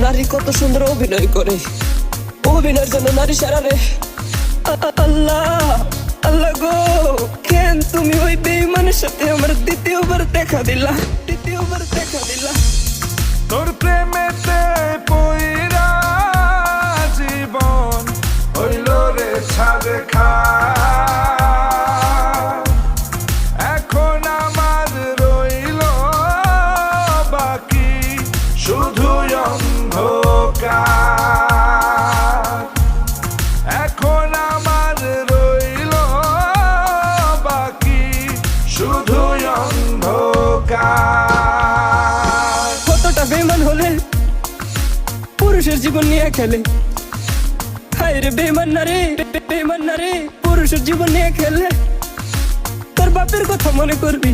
নারী কত সুন্দর অভিনয় করে, অভিনয়ের জন্য নারী সারা রে। আল্লাহ আল্লাহ গো, কেন তুমি ওই বেঈমানের সাথে আমার দ্বিতীয়বার দেখা দিলা? তোর প্রেমেতে পইরা জীবন হইল রে ছাড়ে খা। এখন আমার রইল বাকি শুধু অন্ধকার। এখন আমার রইল বাকি শুধু অন্ধকার। কতটা বেঈমান হলে পুরুষের জীবন নিয়ে খেলে। হায় রে বেঈমান না রে, পুরুষের জীবন নিয়ে খেলে। তোর বাপের কথা মনে করবি।